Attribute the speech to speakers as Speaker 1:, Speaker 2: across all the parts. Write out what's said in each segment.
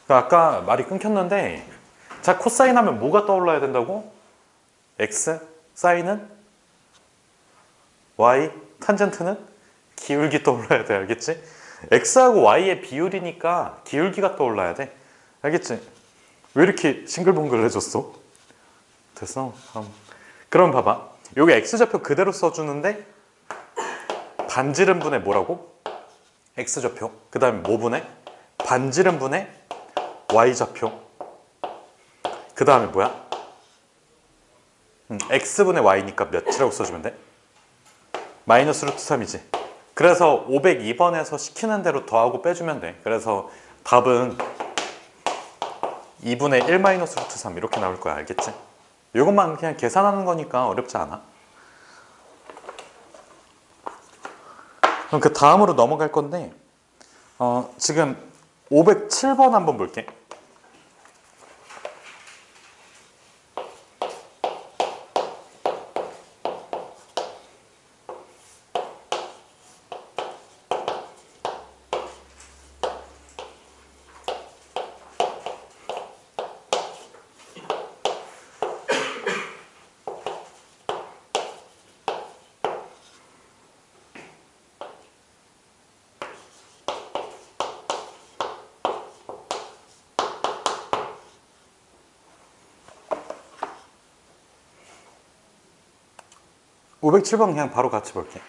Speaker 1: 아까 말이 끊겼는데, 자, 코사인 하면 뭐가 떠올라야 된다고? x, 사인은 y, 탄젠트는 기울기 떠올라야 돼. 알겠지? x하고 y의 비율이니까 기울기가 떠올라야 돼. 알겠지? 왜 이렇게 싱글벙글해졌어? 됐어? 그럼 봐봐. 여기 x좌표 그대로 써주는데 반지름분의 뭐라고? x좌표. 그 다음에 뭐 분의? 반지름분의 y좌표. 그 다음에 뭐야? x분의 y니까 몇이라고 써주면 돼? 마이너스 루트 3이지. 그래서 502번에서 시키는 대로 더하고 빼주면 돼. 그래서 답은 2분의 1 마이너스 루트 3 이렇게 나올 거야. 알겠지? 이것만 그냥 계산하는 거니까 어렵지 않아. 그럼 그 다음으로 넘어갈 건데 지금 507번 한번 볼게. (507번) 그냥 바로 같이 볼게.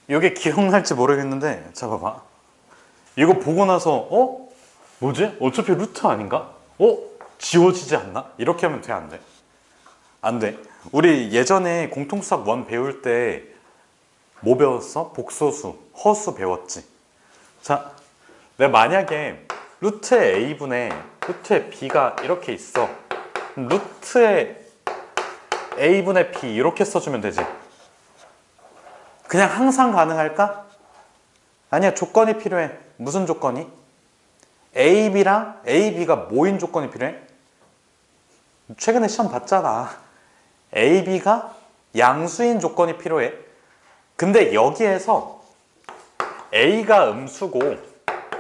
Speaker 1: 이게 기억날지 모르겠는데, 자 봐봐. 이거 보고 나서 뭐지? 어차피 루트 아닌가? 지워지지 않나? 이렇게 하면 돼, 안 돼? 안 돼. 우리 예전에 공통수학 1 배울 때 뭐 배웠어? 복소수, 허수 배웠지. 자, 내가 만약에 루트의 a분의 루트의 b가 이렇게 있어. 루트의 a분의 b 이렇게 써주면 되지. 그냥 항상 가능할까? 아니야, 조건이 필요해. 무슨 조건이? ab랑 ab가 뭐인 조건이 필요해? 최근에 시험 봤잖아. ab가 양수인 조건이 필요해. 근데 여기에서 a가 음수고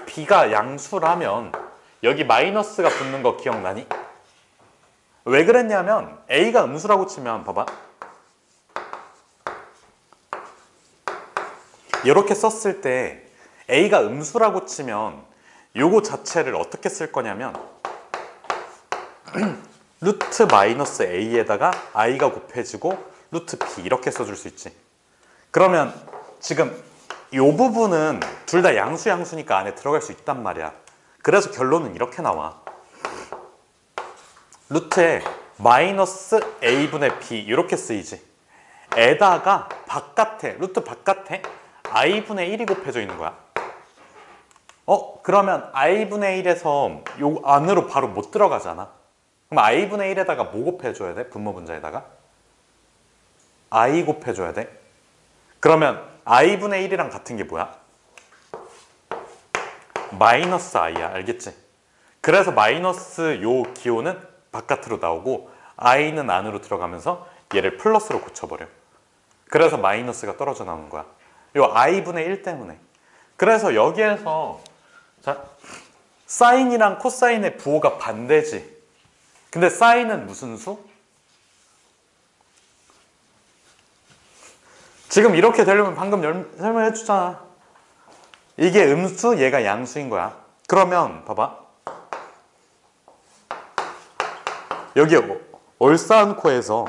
Speaker 1: b가 양수라면 여기 마이너스가 붙는 거 기억나니? 왜 그랬냐면 a가 음수라고 치면 봐봐. 이렇게 썼을 때 a가 음수라고 치면 요거 자체를 어떻게 쓸 거냐면 루트 마이너스 a에다가 i가 곱해지고 루트 b 이렇게 써줄 수 있지. 그러면 지금 이 부분은 둘 다 양수니까 안에 들어갈 수 있단 말이야. 그래서 결론은 이렇게 나와. 루트에 마이너스 a분의 b 이렇게 쓰이지. 에다가 바깥에, 루트 바깥에 i분의 1이 곱해져 있는 거야. 그러면 i분의 1에서 요 안으로 바로 못 들어가잖아. 그럼 i분의 1에다가 뭐 곱해줘야 돼? 분모 분자에다가 i 곱해줘야 돼. 그러면 i분의 1이랑 같은 게 뭐야? 마이너스 i야. 알겠지? 그래서 마이너스 요 기호는 바깥으로 나오고 i는 안으로 들어가면서 얘를 플러스로 고쳐버려. 그래서 마이너스가 떨어져 나오는 거야. 요 i분의 1 때문에. 그래서 여기에서 자, 사인이랑 코사인의 부호가 반대지. 근데 사인은 무슨 수? 지금 이렇게 되려면 방금 설명해 주잖아. 이게 음수, 얘가 양수인 거야. 그러면 봐봐. 여기 얼싸안코에서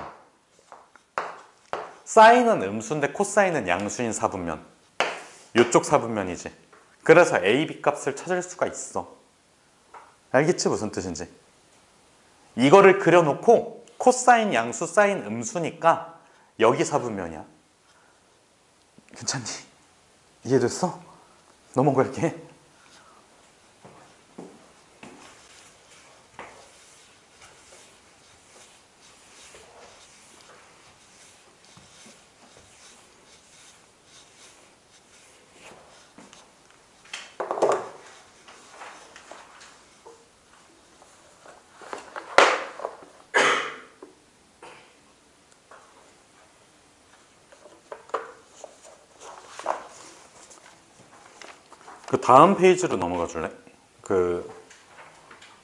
Speaker 1: 사인은 음수인데 코사인은 양수인 사분면. 이쪽 사분면이지. 그래서 a, b 값을 찾을 수가 있어. 알겠지? 무슨 뜻인지. 이거를 그려놓고 코사인 양수, 사인 음수니까 여기 사분면이야. 괜찮니? 이해됐어? 넘어갈게. 그 다음 페이지로 넘어가 줄래? 그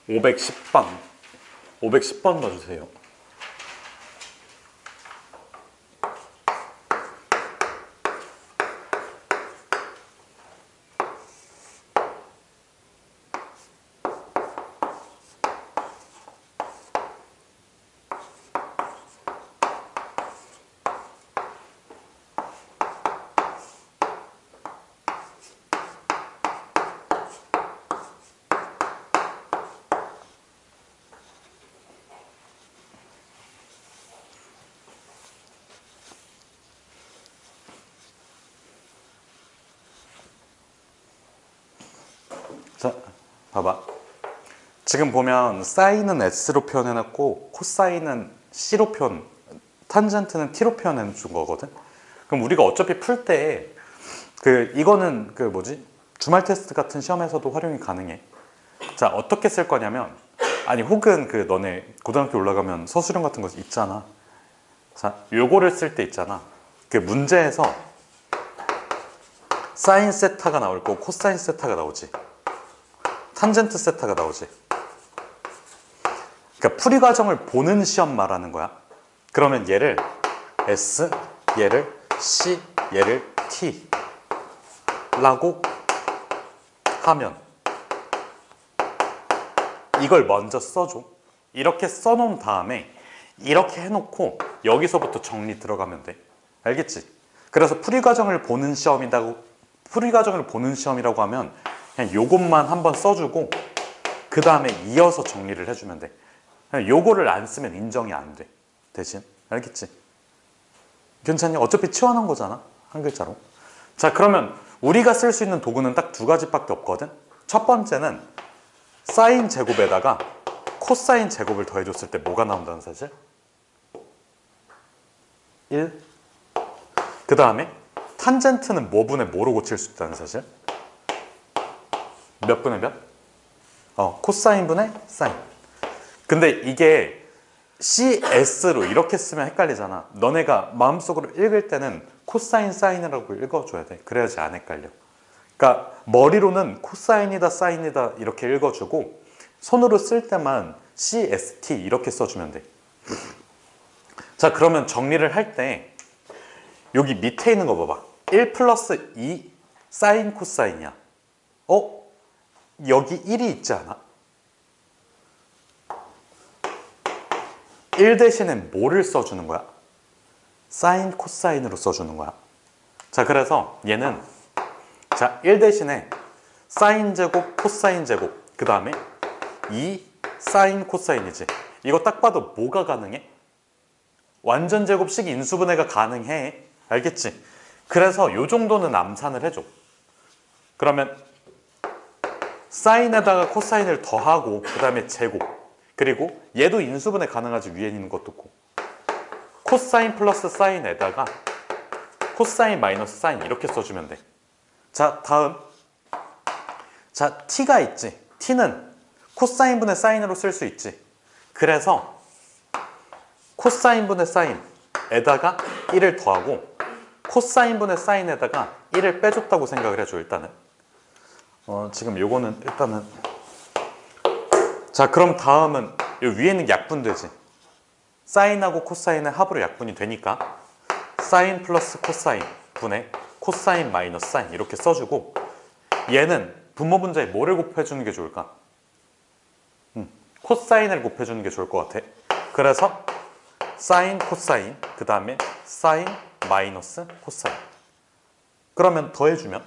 Speaker 1: 510번 510번 봐주세요. 자, 봐봐. 지금 보면 사인은 S로 표현해놨고 코사인은 C로 탄젠트는 T로 표현해준 거거든. 그럼 우리가 어차피 풀 때 이거는 주말 테스트 같은 시험에서도 활용이 가능해. 자, 어떻게 쓸 거냐면 혹은 너네 고등학교 올라가면 서술형 같은 거 있잖아. 자, 요거를 쓸 때 있잖아. 그 문제에서 사인 세타가 나올 거고 코사인 세타가 나오지. 탄젠트 세타가 나오지. 그러니까 풀이 과정을 보는 시험 말하는 거야. 그러면 얘를 S, 얘를 C, 얘를 T 라고 하면 이걸 먼저 써줘. 이렇게 써놓은 다음에 이렇게 해놓고 여기서부터 정리 들어가면 돼. 알겠지? 그래서 풀이 과정을 보는 시험이라고 하면 그냥 요것만 한번 써주고 그 다음에 이어서 정리를 해주면 돼. 그냥 요거를 안 쓰면 인정이 안 돼. 대신 알겠지? 괜찮니? 어차피 치환한 거잖아. 한 글자로. 자, 그러면 우리가 쓸 수 있는 도구는 딱 두 가지밖에 없거든. 첫 번째는 사인 제곱에다가 코사인 제곱을 더해줬을 때 뭐가 나온다는 사실? 1. 그 다음에 탄젠트는 뭐 분의 뭐로 고칠 수 있다는 사실? 몇 분의 몇? 코사인 분의 사인. 근데 이게 CS로 이렇게 쓰면 헷갈리잖아. 너네가 마음속으로 읽을 때는 코사인 사인이라고 읽어줘야 돼. 그래야지 안 헷갈려. 그러니까 머리로는 코사인이다 사인이다 이렇게 읽어주고 손으로 쓸 때만 CST 이렇게 써주면 돼. 자, 그러면 정리를 할 때 여기 밑에 있는 거 봐봐. 1 플러스 2 사인 코사인이야. 여기 1이 있지 않아? 1 대신에 뭐를 써주는 거야? 사인 코사인으로 써주는 거야. 자, 그래서 얘는 1 대신에 사인 제곱 코사인 제곱 그 다음에 2 사인 코사인이지. 이거 딱 봐도 뭐가 가능해? 완전 제곱식 인수분해가 가능해. 알겠지? 그래서 요 정도는 암산을 해줘. 그러면 사인에다가 코사인을 더하고 그 다음에 제곱, 그리고 얘도 인수분해 가능하지. 위에 있는 것도 있고 코사인 플러스 사인에다가 코사인 마이너스 사인 이렇게 써주면 돼. 자, 다음. 자, t가 있지. t는 코사인분의 사인으로 쓸 수 있지. 그래서 코사인분의 사인에다가 1을 더하고 코사인분의 사인에다가 1을 빼줬다고 생각을 해줘. 일단은 지금 요거는 일단은 자, 그럼 다음은 요 위에 있는 약분되지. 사인하고 코사인의 합으로 약분이 되니까 사인 플러스 코사인 분의 코사인 마이너스 사인 이렇게 써주고 얘는 분모 분자에 뭐를 곱해주는 게 좋을까? 코사인을 곱해주는 게 좋을 것 같아. 그래서 사인 코사인 그 다음에 사인 마이너스 코사인. 그러면 더해주면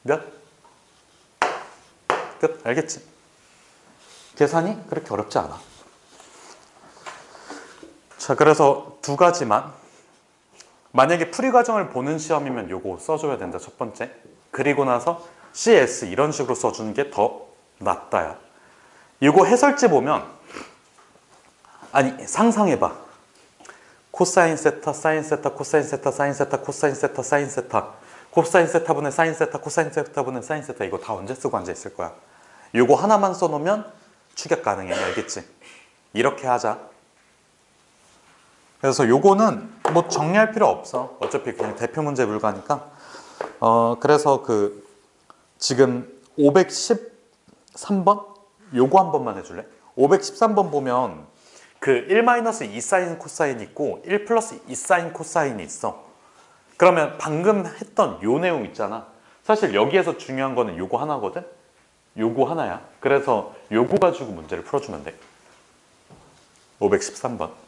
Speaker 1: 몇? 끝. 알겠지? 계산이 그렇게 어렵지 않아. 자, 그래서 두 가지만. 만약에 풀이 과정을 보는 시험이면 요거 써줘야 된다. 첫 번째. 그리고 나서 CS 이런 식으로 써주는 게 더 낫다야. 이거 해설지 보면 상상해봐. 코사인 세타, 사인 세타, 코사인 세타, 사인 세타, 코사인 세타, 사인 세타, 코사인 세타분의 사인 세타, 코사인 세타분의 사인 세타. 이거 다 언제 쓰고 앉아 있을 거야. 이거 하나만 써놓으면 추격 가능해. 알겠지? 이렇게 하자. 그래서 요거는 뭐 정리할 필요 없어. 어차피 그냥 대표 문제 불가니까 그래서 그 지금 513번? 요거 한 번만 해줄래? 513번 보면 그 1-2 사인 코사인 있고 1 플러스 2 사인 코사인이 있어. 그러면 방금 했던 요 내용 있잖아. 사실 여기에서 중요한 거는 요거 하나거든? 요거 하나야. 그래서 요거 가지고 문제를 풀어주면 돼. 513번.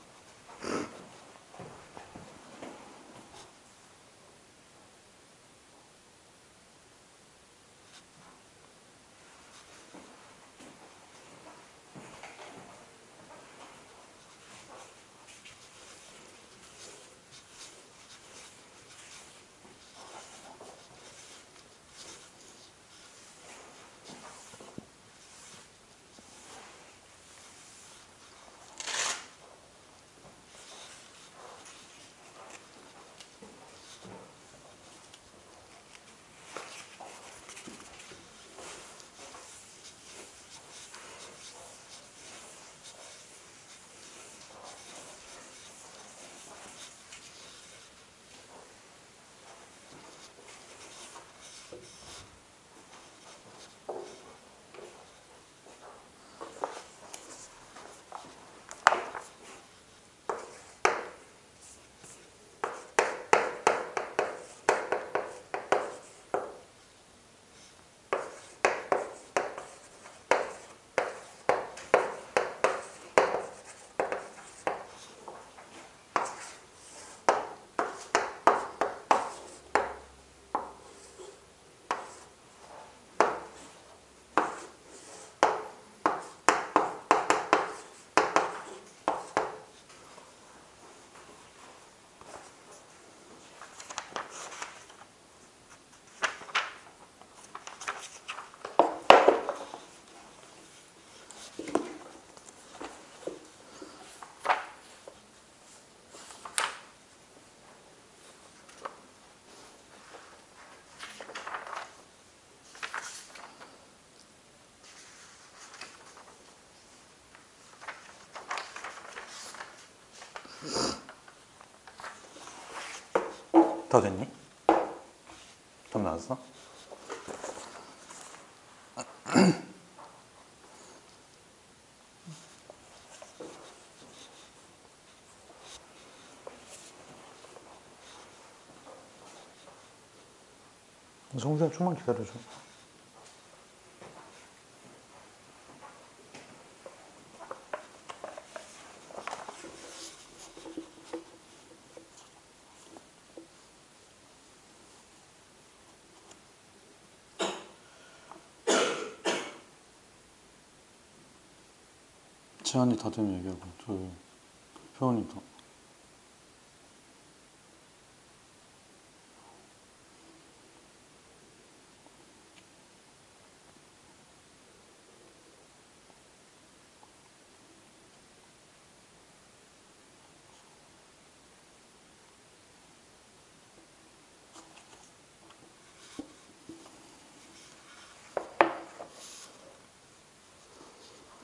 Speaker 1: 더 됐니? 좀 나왔어? 정수야 좀만 기다려줘. 지한이 다 되면 얘기하고 저 표현이 더.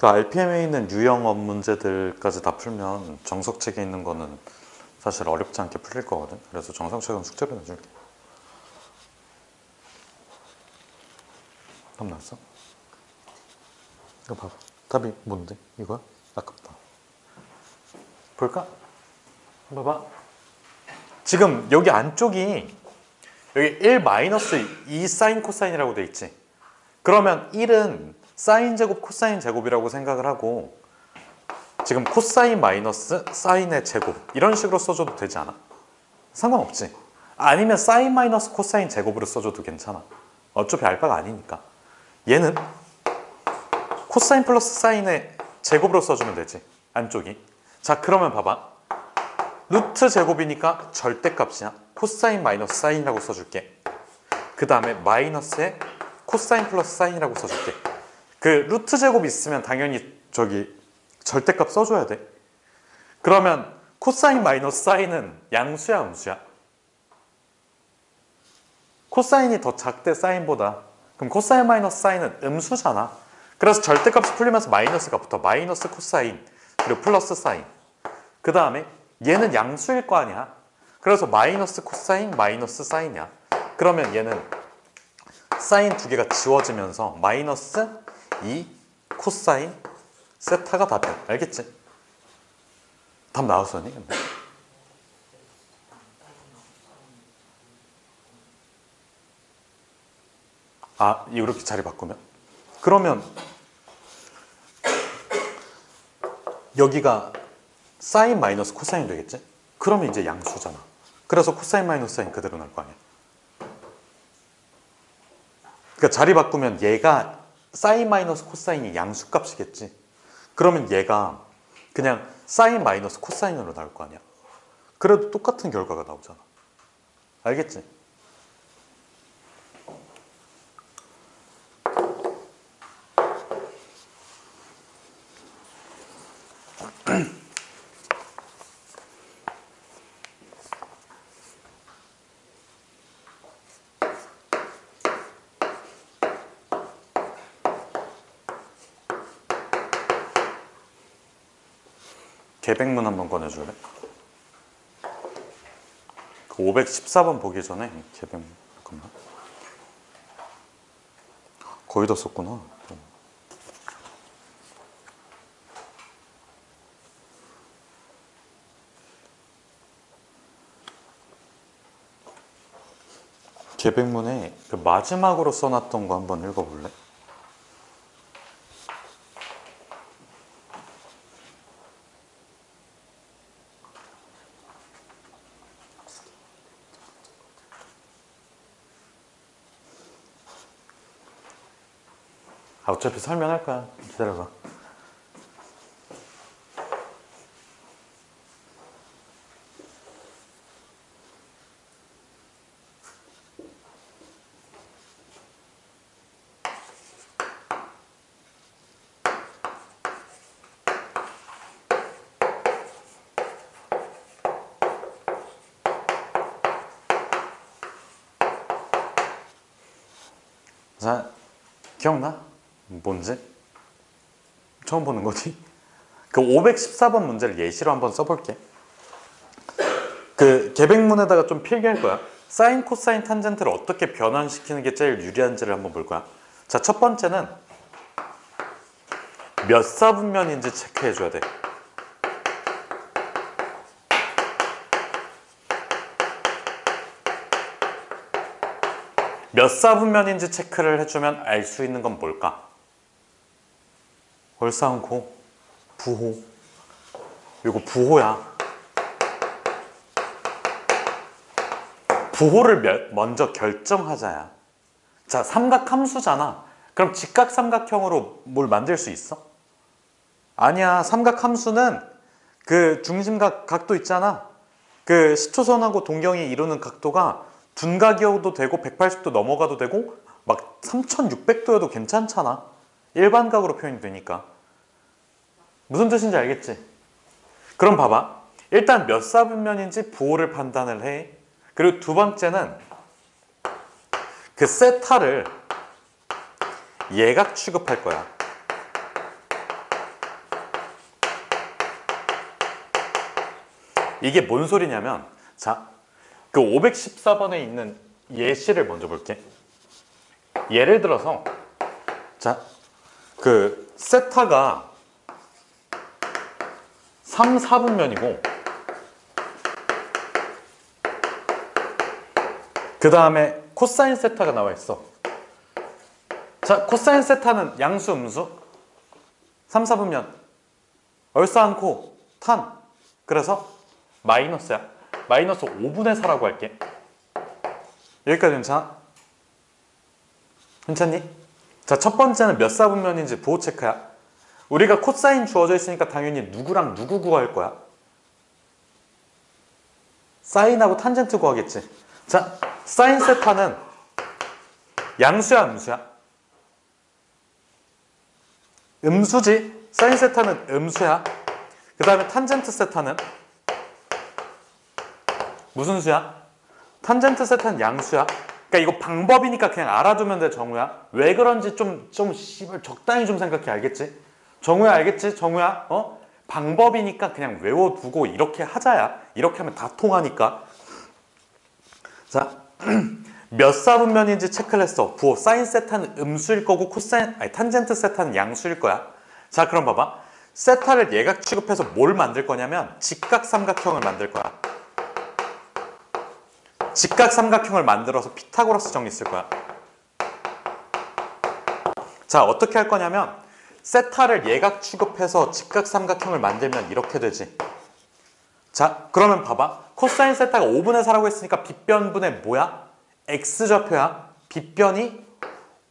Speaker 1: 그 RPM에 있는 유형업 문제들까지 다 풀면 정석책에 있는 거는 사실 어렵지 않게 풀릴 거거든. 그래서 정석책은 숙제로 내줄게. 답 나왔어? 이거 봐봐. 답이 뭔데? 이거야? 아깝다. 볼까? 봐봐. 지금 여기 안쪽이 여기 1-2 사인 코사인이라고 돼 있지. 그러면 1은 사인 제곱 코사인 제곱이라고 생각을 하고 지금 코사인 마이너스 사인의 제곱 이런 식으로 써줘도 되지 않아? 상관없지. 아니면 사인 마이너스 코사인 제곱으로 써줘도 괜찮아. 어차피 알바가 아니니까. 얘는 코사인 플러스 사인의 제곱으로 써주면 되지. 안쪽이. 자 그러면 봐봐. 루트 제곱이니까 절대값이야. 코사인 마이너스 사인이라고 써줄게. 그 다음에 마이너스에 코사인 플러스 사인이라고 써줄게. 그 루트 제곱 있으면 당연히 저기 절대값 써줘야 돼. 그러면 코사인 마이너스 사인은 양수야 음수야? 코사인이 더 작대 사인보다. 그럼 코사인 마이너스 사인은 음수잖아. 그래서 절대값이 풀리면서 마이너스가 붙어. 마이너스 코사인 그리고 플러스 사인. 그 다음에 얘는 양수일 거 아니야. 그래서 마이너스 코사인 마이너스 사인이야. 그러면 얘는 사인 두 개가 지워지면서 마이너스 2 코사인 세타가 답이야. 알겠지? 답 나왔었니? 근데? 아, 이렇게 자리 바꾸면? 그러면 여기가 사인 마이너스 코사인 되겠지? 그러면 이제 양수잖아. 그래서 코사인 마이너스 사인 그대로 날 거 아니야. 그러니까 자리 바꾸면 얘가 사인 마이너스 코사인이 양수값이겠지. 그러면 얘가 그냥 사인 마이너스 코사인으로 나올 거 아니야. 그래도 똑같은 결과가 나오잖아. 알겠지? 계백문 한번 꺼내줄래? 그 514번 보기 전에 계백문 잠깐만. 거의 다 썼구나. 계백문에 그 마지막으로 써놨던 거 한번 읽어볼래? 아, 어차피 설명할 거야. 기다려봐. 자, 기억나? 뭔지? 처음 보는 거지? 그 514번 문제를 예시로 한번 써볼게. 그 계백문에다가 좀 필기할 거야. 사인, 코사인, 탄젠트를 어떻게 변환시키는 게 제일 유리한지를 한번 볼 거야. 자, 첫 번째는 몇 사분면인지 체크해 줘야 돼. 몇 사분면인지 체크를 해주면 알 수 있는 건 뭘까? 얼싸안고 부호. 이거 부호야. 부호를 먼저 결정하자야. 자, 삼각함수잖아. 그럼 직각삼각형으로 뭘 만들 수 있어? 아니야. 삼각함수는 그 중심각 각도 있잖아. 그 시초선하고 동경이 이루는 각도가 둔각이어도 되고 180도 넘어가도 되고 막 3600도여도 괜찮잖아. 일반각으로 표현이 되니까. 무슨 뜻인지 알겠지? 그럼 봐봐. 일단 몇 사분면인지 부호를 판단을 해. 그리고 두 번째는 그 세타를 예각 취급할 거야. 이게 뭔 소리냐면, 자, 그 514번에 있는 예시를 먼저 볼게. 예를 들어서, 자, 그 세타가 3, 4분면이고 그 다음에 코사인 세타가 나와 있어. 자, 코사인 세타는 양수, 음수? 3, 4분면. 얼싸안고 탄. 그래서 마이너스야. 마이너스 5분의 4라고 할게. 여기까지 괜찮아? 괜찮니? 자, 첫 번째는 몇 사분면인지 부호 체크야. 우리가 코사인 주어져 있으니까 당연히 누구랑 누구 구할 거야? 사인하고 탄젠트 구하겠지. 자, 사인 세타는 양수야, 음수야? 음수지. 사인 세타는 음수야. 그 다음에 탄젠트 세타는 무슨 수야? 탄젠트 세타는 양수야. 그러니까 이거 방법이니까 그냥 알아두면 돼, 정우야. 왜 그런지 좀 씨발 적당히 좀 생각해. 알겠지? 정우야, 알겠지? 정우야, 어? 방법이니까 그냥 외워두고 이렇게 하자야. 이렇게 하면 다 통하니까. 자, 몇 사분면인지 체크를 했어. 부호 사인 세타는 음수일 거고 탄젠트 세타는 양수일 거야. 자, 그럼 봐봐. 세타를 예각 취급해서 뭘 만들 거냐면 직각삼각형을 만들 거야. 직각삼각형을 만들어서 피타고라스 정리 쓸 거야. 자, 어떻게 할 거냐면 세타를 예각 취급해서 직각삼각형을 만들면 이렇게 되지. 자, 그러면 봐봐. 코사인 세타가 5분의 4라고 했으니까 빗변분의 뭐야? x좌표야. 빗변이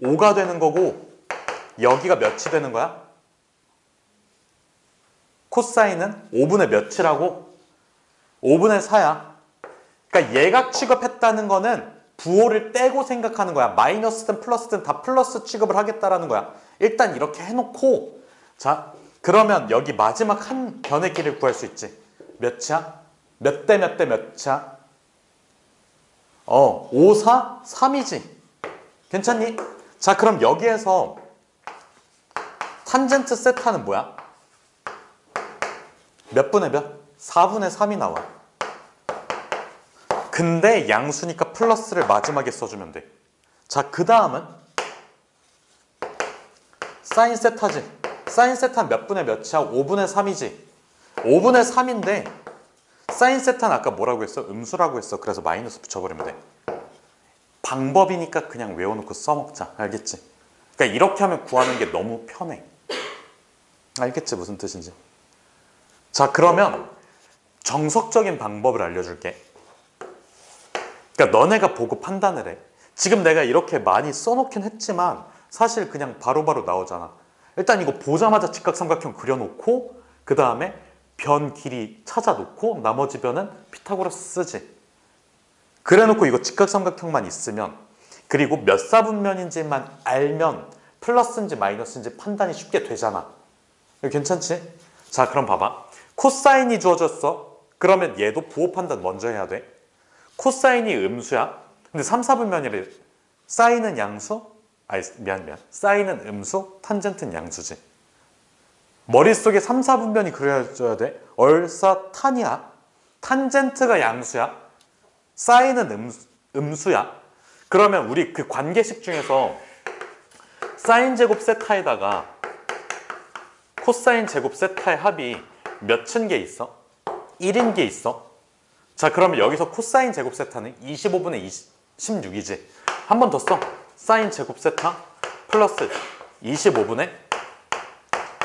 Speaker 1: 5가 되는 거고 여기가 몇이 되는 거야? 코사인은 5분의 몇이라고? 5분의 4야. 그러니까 예각 취급했다는 거는 부호를 떼고 생각하는 거야. 마이너스든 플러스든 다 플러스 취급을 하겠다라는 거야. 일단 이렇게 해놓고 자, 그러면 여기 마지막 한 변의 길이를 구할 수 있지. 몇이야? 몇 대 몇 대 몇이야? 5, 4, 3이지. 괜찮니? 자, 그럼 여기에서 탄젠트 세타는 뭐야? 몇 분의 몇? 4분의 3이 나와. 근데 양수니까 플러스를 마지막에 써주면 돼. 자, 그 다음은 사인 세타지. 사인 세타는 몇 분의 몇이야? 5분의 3이지. 5분의 3인데 사인 세타는 아까 뭐라고 했어? 음수라고 했어. 그래서 마이너스 붙여버리면 돼. 방법이니까 그냥 외워놓고 써먹자. 알겠지? 그러니까 이렇게 하면 구하는 게 너무 편해. 알겠지? 무슨 뜻인지. 자, 그러면 정석적인 방법을 알려줄게. 그러니까 너네가 보고 판단을 해. 지금 내가 이렇게 많이 써놓긴 했지만 사실 그냥 바로바로 나오잖아. 일단 이거 보자마자 직각삼각형 그려놓고 그 다음에 변 길이 찾아놓고 나머지 변은 피타고라스 쓰지. 그래놓고 이거 직각삼각형만 있으면 그리고 몇 사분면인지만 알면 플러스인지 마이너스인지 판단이 쉽게 되잖아. 괜찮지? 자, 그럼 봐봐. 코사인이 주어졌어. 그러면 얘도 부호 판단 먼저 해야 돼. 코사인이 음수야. 근데 3, 4분면이래. 사인은 양수? 아니, 미안. 사인은 음수, 탄젠트는 양수지. 머릿속에 3, 4분면이 그려져야 돼. 얼싸 탄이야. 탄젠트가 양수야. 사인은 음수야. 그러면 우리 그 관계식 중에서 사인 제곱 세타에다가 코사인 제곱 세타의 합이 몇인 게 있어? 1인 게 있어. 자, 그러면 여기서 코사인 제곱 세타는 25분의 16이지. 한 번 더 써. 사인 제곱 세타 플러스 25분의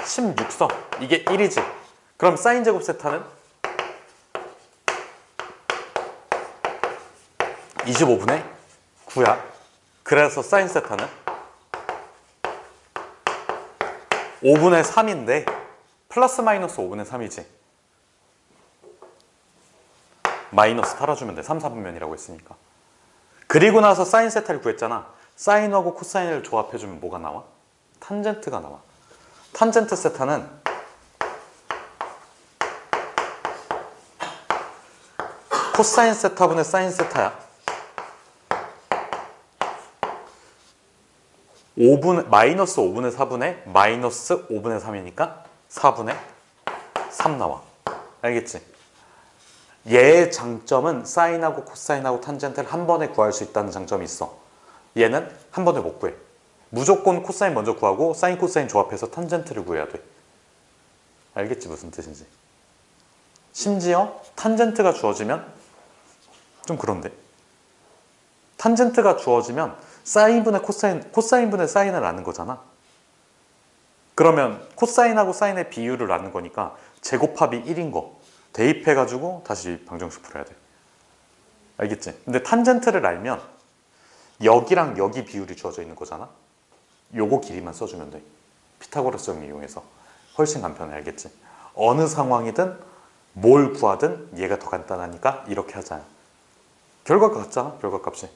Speaker 1: 16 써. 이게 1이지. 그럼 사인 제곱 세타는 25분의 9야. 그래서 사인 세타는 5분의 3인데 플러스 마이너스 5분의 3이지. 마이너스 털어주면 돼. 3, 4분면이라고 했으니까. 그리고 나서 사인 세타를 구했잖아. 사인하고 코사인을 조합해주면 뭐가 나와? 탄젠트가 나와. 탄젠트 세타는 코사인 세타분의 사인 세타야. 마이너스 5분의 4분의 마이너스 5분의 3이니까 4분의 3 나와. 알겠지? 얘의 장점은 사인하고 코사인하고 탄젠트를 한 번에 구할 수 있다는 장점이 있어. 얘는 한 번에 못 구해. 무조건 코사인 먼저 구하고 사인 코사인 조합해서 탄젠트를 구해야 돼. 알겠지? 무슨 뜻인지. 심지어 탄젠트가 주어지면 좀 그런데 탄젠트가 주어지면 사인분의 코사인분의 사인을 아는 거잖아. 그러면 코사인하고 사인의 비율을 아는 거니까 제곱합이 1인 거 대입해가지고 다시 방정식 풀어야 돼. 알겠지? 근데 탄젠트를 알면 여기랑 여기 비율이 주어져 있는 거잖아. 요거 길이만 써주면 돼. 피타고라스 정리 이용해서 훨씬 간편해. 알겠지? 어느 상황이든 뭘 구하든 얘가 더 간단하니까 이렇게 하자. 결과가 같잖아. 결과값이.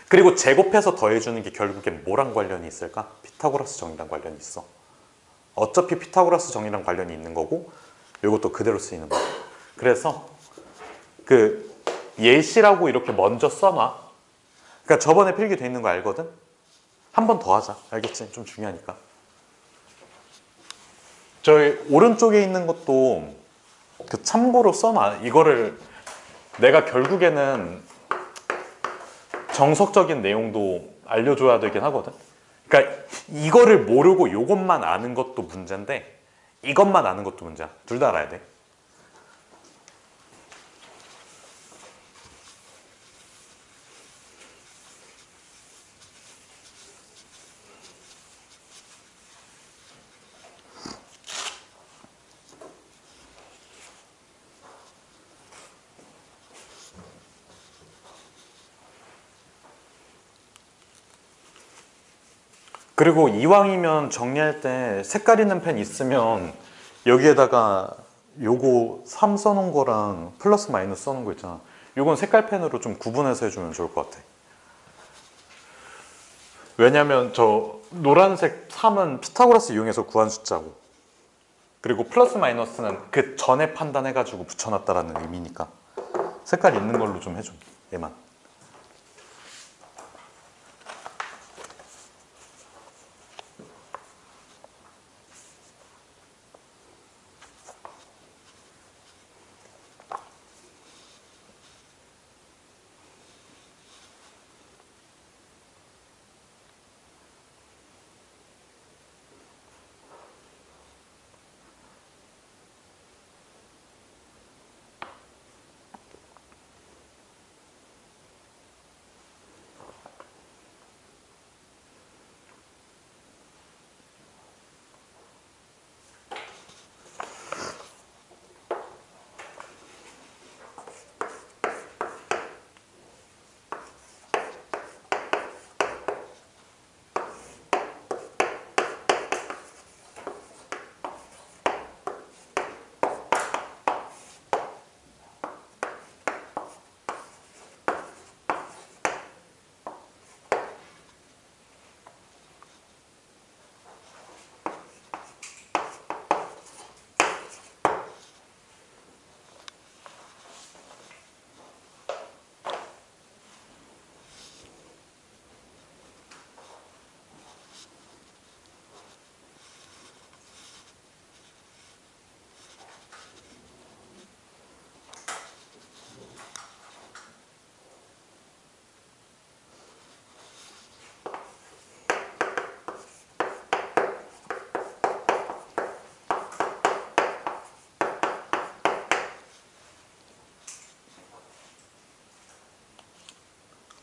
Speaker 1: 그리고 제곱해서 더해주는 게 결국엔 뭐랑 관련이 있을까? 피타고라스 정리랑 관련이 있어. 어차피 피타고라스 정리랑 관련이 있는 거고 이것도 그대로 쓰이는 거야. 그래서 그 예시라고 이렇게 먼저 써놔. 그러니까 저번에 필기돼 있는 거 알거든? 한 번 더 하자. 알겠지? 좀 중요하니까. 저희 오른쪽에 있는 것도 그 참고로 써놔. 이거를 내가 결국에는 정석적인 내용도 알려줘야 되긴 하거든. 그러니까 이거를 모르고 이것만 아는 것도 문제인데 이것만 아는 것도 문제야. 둘 다 알아야 돼. 그리고 이왕이면 정리할 때 색깔 있는 펜 있으면 여기에다가 요거 3 써놓은 거랑 플러스 마이너스 써놓은 거 있잖아. 요건 색깔 펜으로 좀 구분해서 해주면 좋을 것 같아. 왜냐면 저 노란색 3은 피타고라스 이용해서 구한 숫자고, 그리고 플러스 마이너스는 그 전에 판단해가지고 붙여놨다라는 의미니까 색깔 있는 걸로 좀 해줘. 얘만.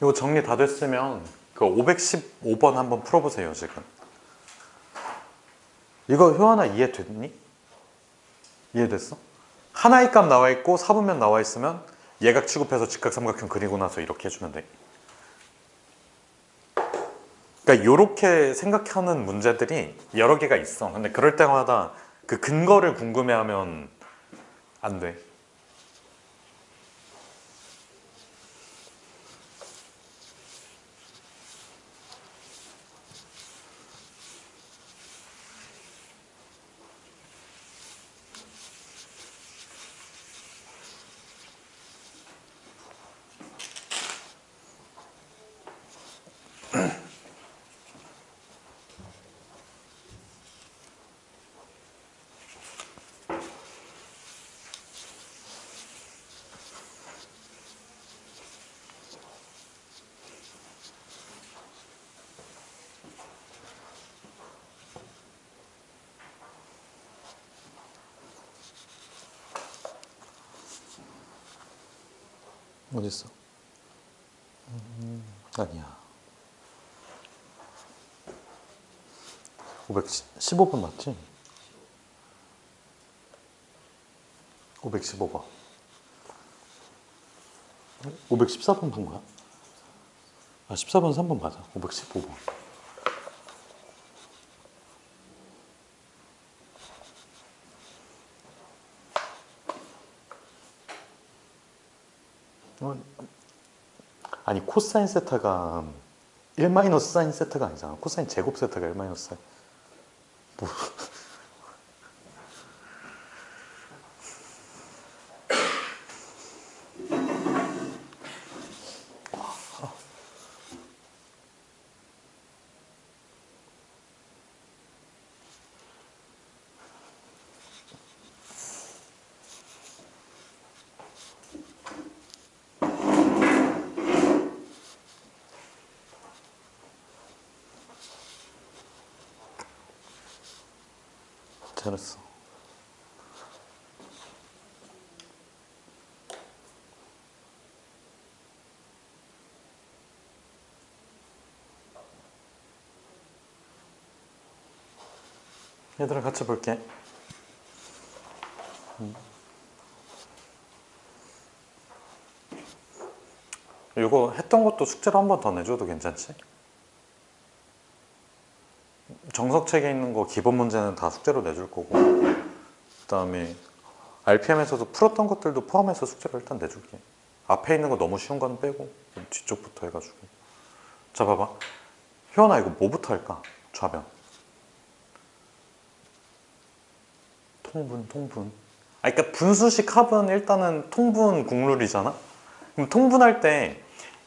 Speaker 1: 이거 정리 다 됐으면 그 515번 한번 풀어보세요. 지금 이거 효하나 이해됐니? 이해됐어? 하나의 값 나와 있고 사분면 나와 있으면 예각 취급해서 직각삼각형 그리고 나서 이렇게 해주면 돼. 그러니까 이렇게 생각하는 문제들이 여러 개가 있어. 근데 그럴 때마다 그 근거를 궁금해하면 안 돼. 어딨어? 아니야. 515번 맞지? 515번. 514번 본 거야? 아, 14번 3번 맞아. 515번. 아니, 코사인 세타가 1 마이너스 사인 세타가 아니잖아. 코사인 제곱 세타가 1 마이너스 사인. 뭐. 잘했어. 얘들아 같이 볼게. 이거 했던 것도 숙제로 한 번 더 내줘도 괜찮지? 정석책에 있는 거 기본 문제는 다 숙제로 내줄 거고, 그 다음에 RPM에서도 풀었던 것들도 포함해서 숙제로 일단 내줄게. 앞에 있는 거 너무 쉬운 건 빼고 뒤쪽부터 해가지고. 자 봐봐, 효연아 이거 뭐부터 할까? 좌변 통분. 아 그러니까 분수식 합은 일단은 통분 국룰이잖아. 그럼 통분할 때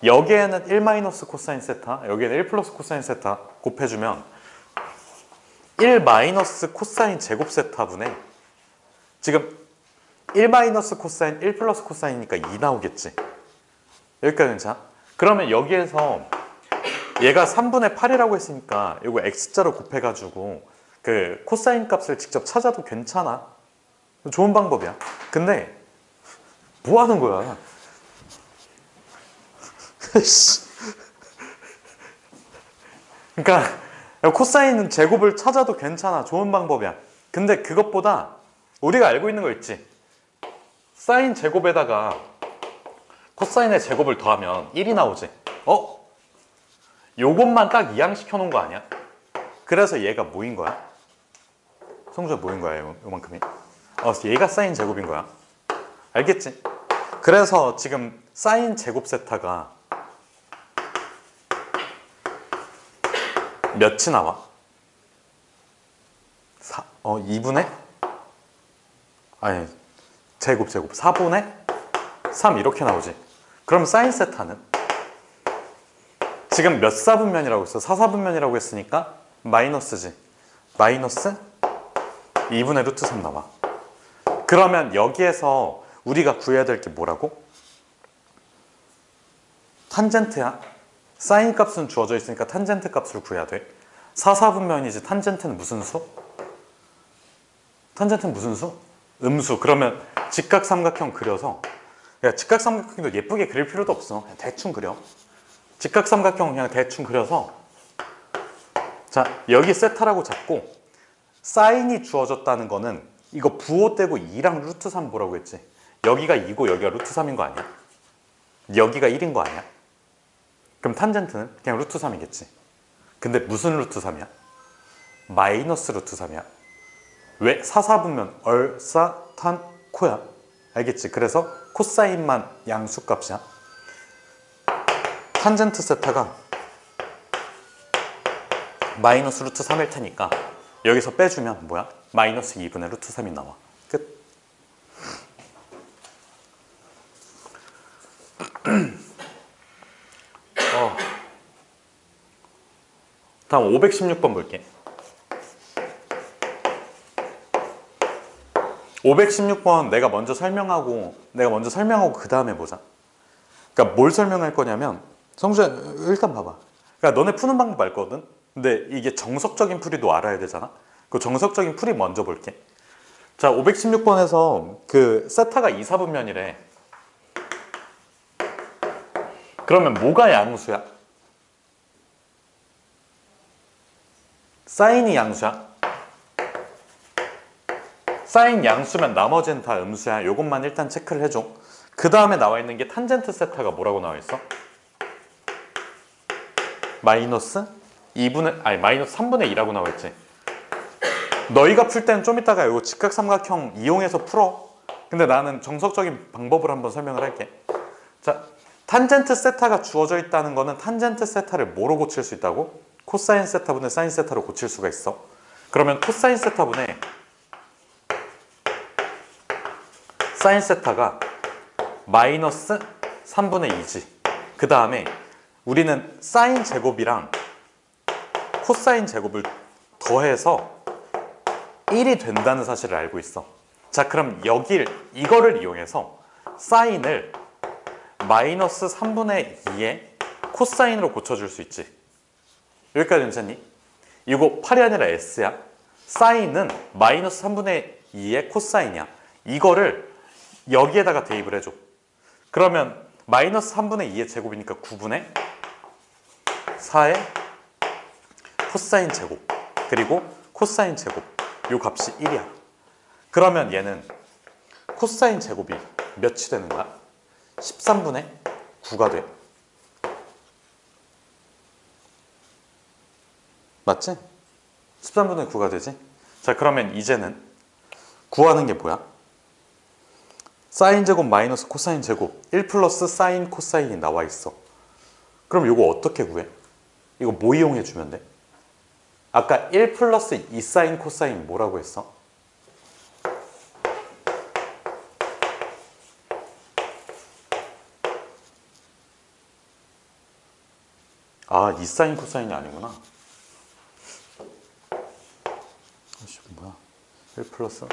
Speaker 1: 여기에는 1 마이너스 코사인 세타, 여기에는 1 플러스 코사인 세타 곱해주면 1 마이너스 코사인 제곱 세타분의, 지금 1 마이너스 코사인 1 플러스 코사인이니까 2 나오겠지. 여기까지 괜찮아? 그러면 여기에서 얘가 3분의 8이라고 했으니까 이거 x자로 곱해가지고 그 코사인 값을 직접 찾아도 괜찮아. 좋은 방법이야. 근데 뭐 하는 거야? 그러니까 코사인 제곱을 찾아도 괜찮아. 좋은 방법이야. 근데 그것보다 우리가 알고 있는 거 있지? 사인 제곱에다가 코사인의 제곱을 더하면 1이 나오지. 요것만 딱 이항시켜 놓은 거 아니야? 그래서 얘가 뭐인 거야? 성주야 뭐인 거야? 요만큼이. 얘가 사인 제곱인 거야. 알겠지? 그래서 지금 사인 제곱 세타가 몇이 나와? 2분의? 아니 제곱 4분의 3 이렇게 나오지. 그럼 사인 세타는 지금 몇 사분면이라고 했어? 4사분면이라고 했으니까 마이너스지. 마이너스 2분의 루트 3 나와. 그러면 여기에서 우리가 구해야 될 게 뭐라고? 탄젠트야. 사인 값은 주어져 있으니까 탄젠트 값을 구해야 돼. 4사분면이지. 탄젠트는 무슨 수? 탄젠트는 무슨 수? 음수. 그러면 직각삼각형 그려서, 야, 직각삼각형도 예쁘게 그릴 필요도 없어. 그냥 대충 그려. 직각삼각형 그냥 대충 그려서, 자 여기 세타라고 잡고, 사인이 주어졌다는 거는 이거 부호 떼고 2랑 루트 3 보라고 했지. 여기가 2고 여기가 루트 3인 거 아니야? 여기가 1인 거 아니야? 그럼 탄젠트는 그냥 루트 3이겠지. 근데 무슨 루트 3이야? 마이너스 루트 3이야. 왜? 사사분면 얼사탄코야. 알겠지? 그래서 코사인만 양수값이야. 탄젠트 세타가 마이너스 루트 3일 테니까 여기서 빼주면 뭐야? 마이너스 2분의 루트 3이 나와. 끝. 다음 516번 볼게. 516번 내가 먼저 설명하고 그 다음에 보자. 그러니까 뭘 설명할 거냐면, 성주야 일단 봐봐. 그러니까 너네 푸는 방법 알거든? 근데 이게 정석적인 풀이도 알아야 되잖아. 그 정석적인 풀이 먼저 볼게. 자 516번에서 그 세타가 2사분면이래. 그러면 뭐가 양수야? 사인이 양수야? 사인 양수면 나머지는 다 음수야. 요것만 일단 체크를 해줘. 그 다음에 나와 있는 게 탄젠트 세타가 뭐라고 나와 있어? 마이너스 3분의 2라고 나와 있지. 너희가 풀 때는 좀 이따가 이거 직각삼각형 이용해서 풀어. 근데 나는 정석적인 방법을 한번 설명을 할게. 자, 탄젠트 세타가 주어져 있다는 거는 탄젠트 세타를 뭐로 고칠 수 있다고? 코사인 세타분의 사인 세타로 고칠 수가 있어. 그러면 코사인 세타분의 사인 세타가 마이너스 3분의 2지. 그 다음에 우리는 사인 제곱이랑 코사인 제곱을 더해서 1이 된다는 사실을 알고 있어. 자, 그럼 이거를 이용해서 사인을 마이너스 3분의 2의 코사인으로 고쳐줄 수 있지. 여기까지 괜찮니? 이거 8이 아니라 S야. 사인은 마이너스 3분의 2의 코사인이야. 이거를 여기에다가 대입을 해줘. 그러면 마이너스 3분의 2의 제곱이니까 9분의 4의 코사인 제곱 그리고 코사인 제곱 요 값이 1이야. 그러면 얘는 코사인 제곱이 몇이 되는 거야? 13분의 9가 돼. 맞지? 13분의 9가 되지? 자, 그러면 이제는 구하는 게 뭐야? 사인 제곱 마이너스 코사인 제곱 1 플러스 사인 코사인이 나와 있어. 그럼 이거 어떻게 구해? 이거 뭐 이용해 주면 돼? 아까 1 플러스 2 사인 코사인 뭐라고 했어? 아, 2 사인 코사인이 아니구나. 뭐야? 1 플러스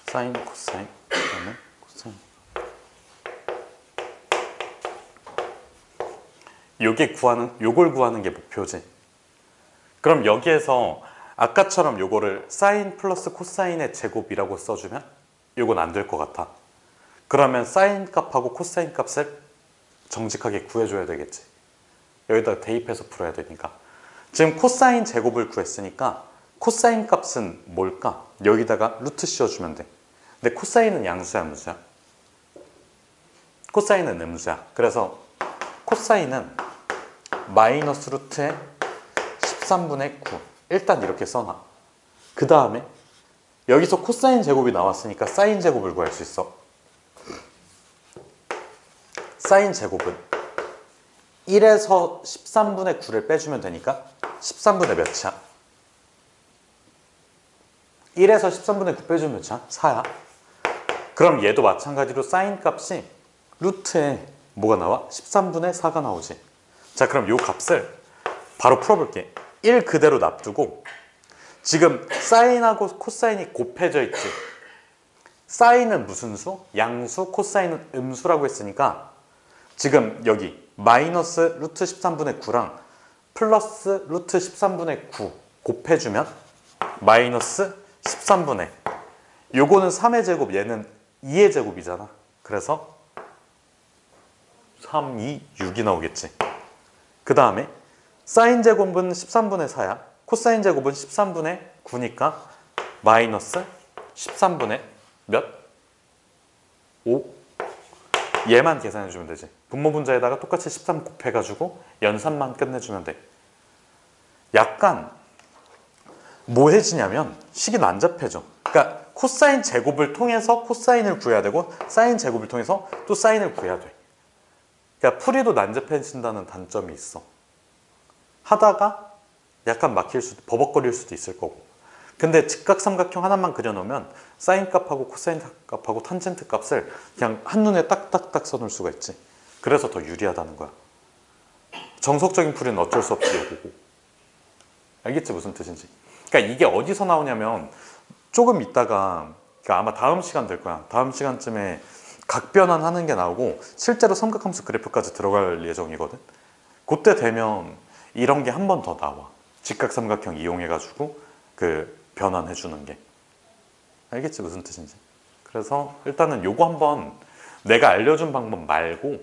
Speaker 1: 사인 코사인 그다음에 코사인. 요걸 구하는 게 목표지. 그럼 여기에서 아까처럼 요거를 사인 플러스 코사인의 제곱이라고 써주면 요건 안 될 것 같아. 그러면 사인 값하고 코사인 값을 정직하게 구해줘야 되겠지. 여기다 대입해서 풀어야 되니까. 지금 코사인 제곱을 구했으니까 코사인 값은 뭘까? 여기다가 루트 씌워주면 돼. 근데 코사인은 양수야, 음수야? 코사인은 음수야. 그래서 코사인은 마이너스 루트의 13분의 9. 일단 이렇게 써놔. 그 다음에 여기서 코사인 제곱이 나왔으니까 사인 제곱을 구할 수 있어. 사인 제곱은 1에서 13분의 9를 빼주면 되니까 13분의 몇이야? 1에서 13분의 9 빼주면 몇이야? 4야. 그럼 얘도 마찬가지로 사인 값이 루트에 뭐가 나와? 13분의 4가 나오지. 자, 그럼 요 값을 바로 풀어볼게. 1 그대로 놔두고 지금 사인하고 코사인이 곱해져 있지. 사인은 무슨 수? 양수, 코사인은 음수라고 했으니까 지금 여기 마이너스 루트 13분의 9랑 플러스 루트 13분의 9 곱해주면 마이너스 13분의 요거는 3의 제곱, 얘는 2의 제곱이잖아. 그래서 3, 2, 6이 나오겠지. 그 다음에 사인 제곱은 13분의 4야. 코사인 제곱은 13분의 9니까 마이너스 13분의 몇? 5? 얘만 계산해주면 되지. 분모 분자에다가 똑같이 13 곱해가지고 연산만 끝내주면 돼. 약간 뭐해지냐면 식이 난잡해져. 그러니까 코사인 제곱을 통해서 코사인을 구해야 되고 사인 제곱을 통해서 또 사인을 구해야 돼. 그러니까 풀이도 난잡해진다는 단점이 있어. 하다가 약간 버벅거릴 수도 있을 거고. 근데 직각삼각형 하나만 그려놓으면 사인 값하고 코사인 값하고 탄젠트 값을 그냥 한눈에 딱딱딱 써놓을 수가 있지. 그래서 더 유리하다는 거야. 정석적인 풀이는 어쩔 수 없이 요거고. 알겠지? 무슨 뜻인지. 그러니까 이게 어디서 나오냐면 조금 있다가 그러니까 아마 다음 시간 될 거야. 다음 시간쯤에 각변환 하는 게 나오고 실제로 삼각함수 그래프까지 들어갈 예정이거든. 그때 되면 이런 게 한 번 더 나와. 직각삼각형 이용해가지고 그 변환해 주는 게. 알겠지? 무슨 뜻인지. 그래서 일단은 요거 한번 내가 알려준 방법 말고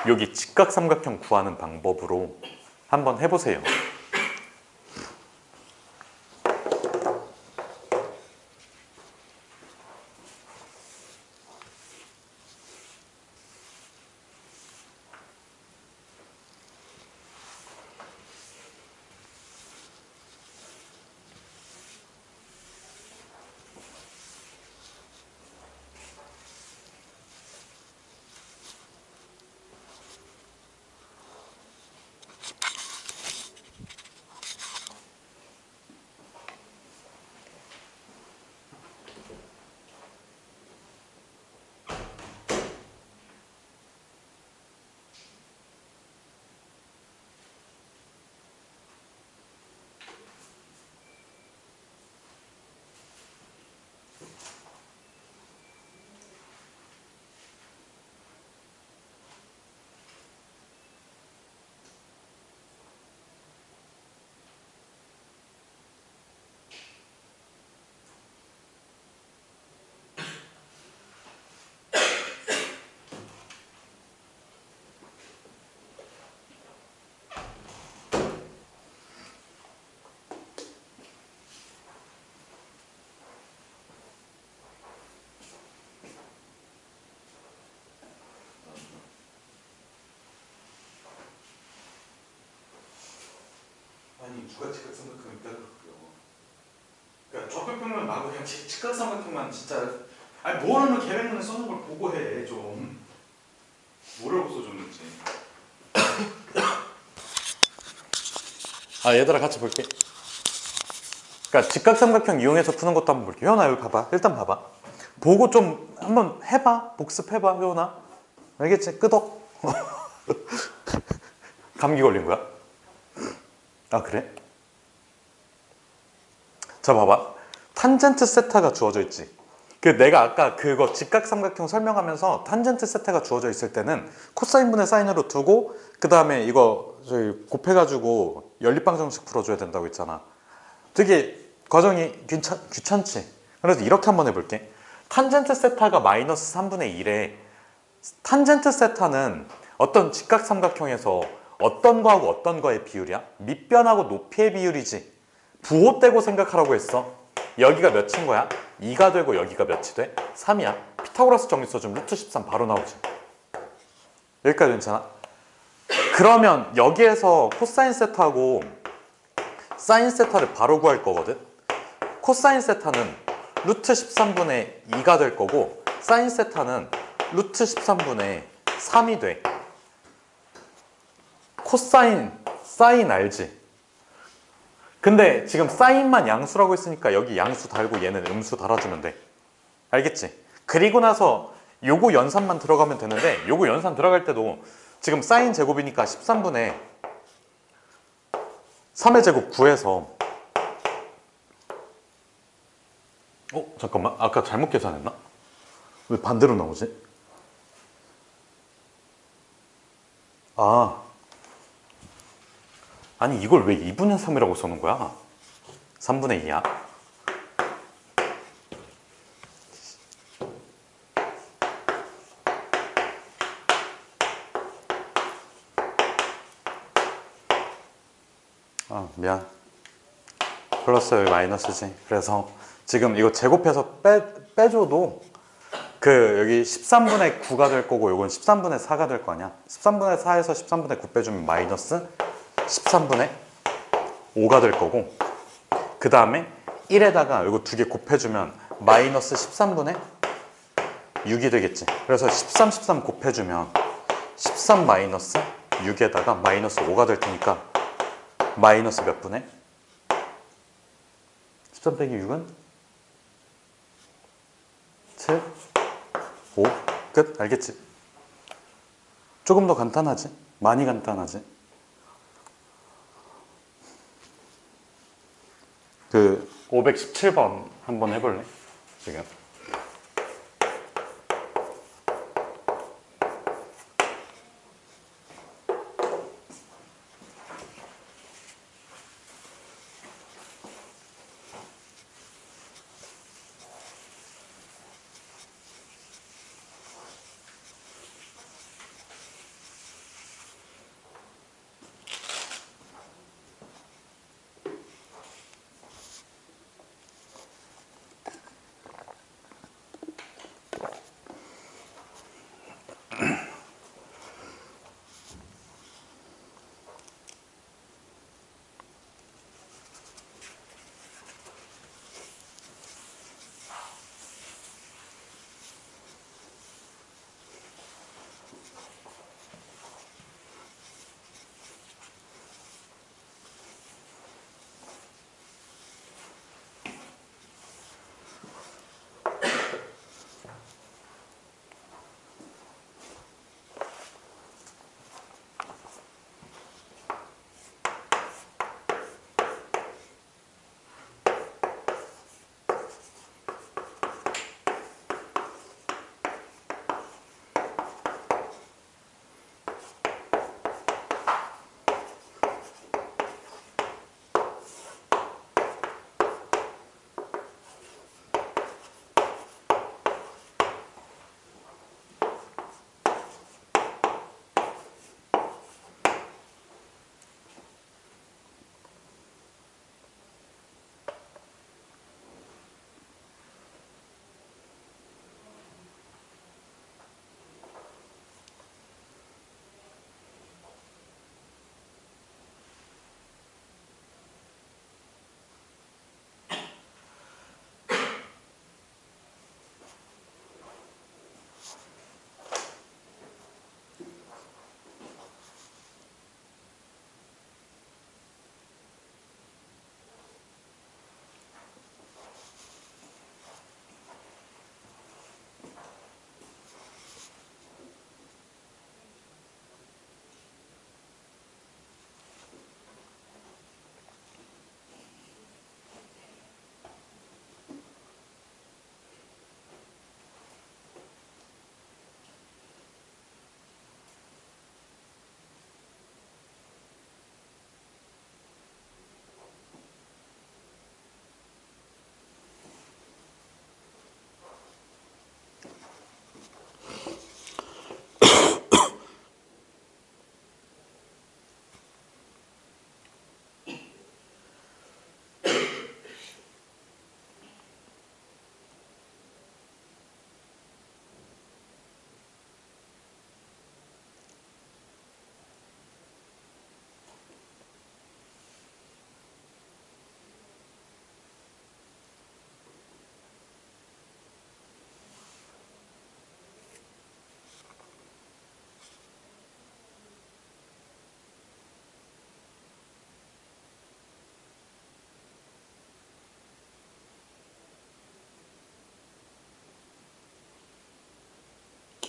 Speaker 1: 여기 직각삼각형 구하는 방법으로 한번 해보세요. 아니 누가 직각삼각형 있다고 그래요. 그러니까 좌표평면 말고 그냥 직각삼각형만 진짜 아니 모르는 계획문에 써놓은 걸 보고 해 좀. 뭐라고 써줬는지. 아 얘들아 같이 볼게. 그러니까 직각삼각형 이용해서 푸는 것도 한번 볼게. 효연아 여기 봐봐. 일단 봐봐. 보고 좀 한번 해봐. 복습해봐 효연아. 알겠지? 끄덕. 감기 걸린 거야? 아 그래? 자 봐봐. 탄젠트 세타가 주어져 있지. 그 내가 아까 그거 직각삼각형 설명하면서 탄젠트 세타가 주어져 있을 때는 코사인분의 사인으로 두고 그 다음에 이거 저희 곱해가지고 연립방정식 풀어줘야 된다고 했잖아. 되게 과정이 귀찮지? 그래서 이렇게 한번 해볼게. 탄젠트 세타가 마이너스 3분의 1에 탄젠트 세타는 어떤 직각삼각형에서 어떤 거하고 어떤 거의 비율이야? 밑변하고 높이의 비율이지. 부호 떼고 생각하라고 했어. 여기가 몇인 거야? 2가 되고 여기가 몇이 돼? 3이야. 피타고라스 정리 써주면 루트 13 바로 나오지. 여기까지 괜찮아? 그러면 여기에서 코사인 세타하고 사인 세타를 바로 구할 거거든. 코사인 세타는 루트 13분의 2가 될 거고 사인 세타는 루트 13분의 3이 돼. 코사인, 사인 알지? 근데 지금 사인만 양수라고 했으니까 여기 양수 달고 얘는 음수 달아주면 돼. 알겠지? 그리고 나서 요거 연산만 들어가면 되는데 요거 연산 들어갈 때도 지금 사인 제곱이니까 13분의 3의 제곱 구해서 잠깐만 아까 잘못 계산했나? 왜 반대로 나오지? 아니 이걸 왜 2분의 3이라고 써놓은 거야? 3분의 2야? 미안. 플러스 여기 마이너스지. 그래서 지금 이거 제곱해서 빼줘도 그 여기 13분의 9가 될 거고 요건 13분의 4가 될 거 아니야. 13분의 4에서 13분의 9 빼주면 마이너스 13분의 5가 될 거고 그 다음에 1에다가 이거 두 개 곱해주면 마이너스 13분의 6이 되겠지. 그래서 13, 13 곱해주면 13 마이너스 6에다가 마이너스 5가 될 테니까 마이너스 몇 분의? 13 빼기 6은? 7, 5, 끝? 알겠지? 조금 더 간단하지? 많이 간단하지? 그 517번 한번 해볼래? 지금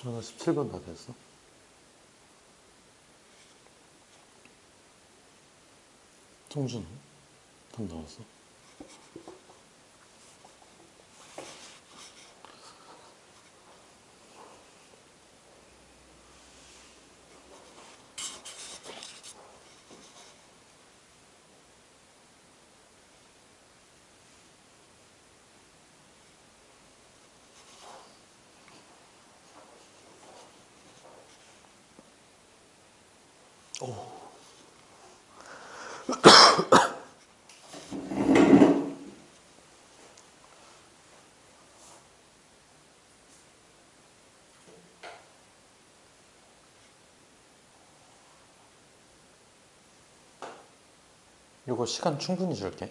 Speaker 1: 전화 17번 다 됐어? 성준은? 답 나왔어? 이거 시간 충분히 줄게.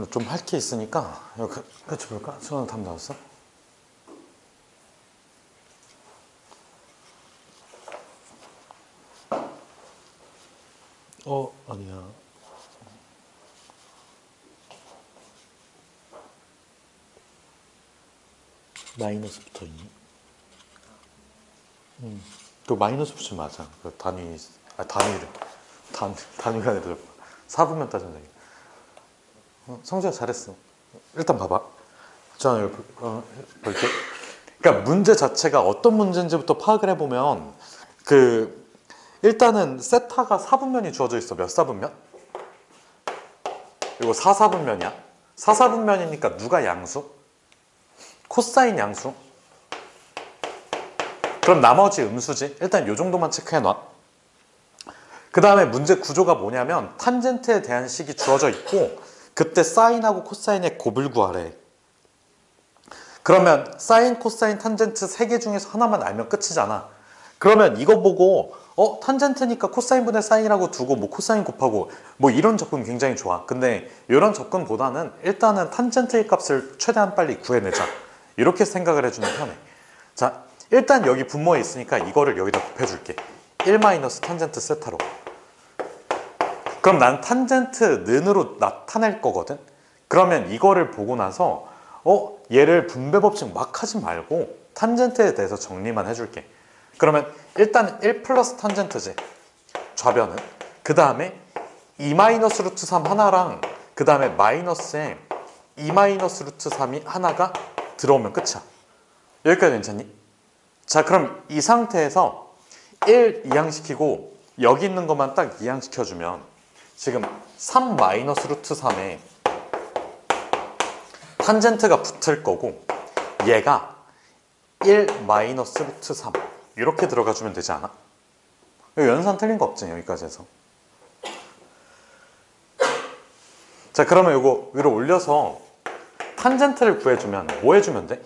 Speaker 1: 좀 할 게 있으니까 여기 같이 볼까? 수아는 답 나왔어? 아니야. 마이너스 붙어있니? 그 마이너스 붙이면 맞아. 그 단위가 아니라 4분면 따지면 돼. 성주야 잘했어. 일단 봐봐. 자, 여기 볼게. 그러니까 문제 자체가 어떤 문제인지부터 파악을 해보면 일단은 세타가 4분면이 주어져 있어. 몇 사분면? 이거 4사분면이야. 4사분면이니까 누가 양수? 코사인 양수. 그럼 나머지 음수지. 일단 이 정도만 체크해놔. 그 다음에 문제 구조가 뭐냐면 탄젠트에 대한 식이 주어져 있고 그때 사인하고 코사인의 곱을 구하래. 그러면 사인, 코사인, 탄젠트 3개 중에서 하나만 알면 끝이잖아. 그러면 이거 보고 탄젠트니까 코사인분의 사인이라고 두고 뭐 코사인 곱하고 뭐 이런 접근 굉장히 좋아. 근데 이런 접근보다는 일단은 탄젠트의 값을 최대한 빨리 구해내자. 이렇게 생각을 해주면 편해. 자, 일단 여기 분모에 있으니까 이거를 여기다 곱해줄게. 1 탄젠트 세타로. 그럼 난 탄젠트 는으로 나타낼 거거든. 그러면 이거를 보고 나서 얘를 분배 법칙 막 하지 말고 탄젠트에 대해서 정리만 해줄게. 그러면 일단 1 플러스 탄젠트지. 좌변은. 그 다음에 2 마이너스 루트 3 하나랑 그 다음에 마이너스에 2 마이너스 루트 3이 하나가 들어오면 끝이야. 여기까지 괜찮니? 자, 그럼 이 상태에서 1 이항시키고 여기 있는 것만 딱 이항시켜주면 지금 3 마이너스 루트 3에 탄젠트가 붙을 거고 얘가 1 마이너스 루트 3 이렇게 들어가주면 되지 않아? 연산 틀린 거 없지 여기까지 해서. 자, 그러면 이거 위로 올려서 탄젠트를 구해주면 뭐 해주면 돼?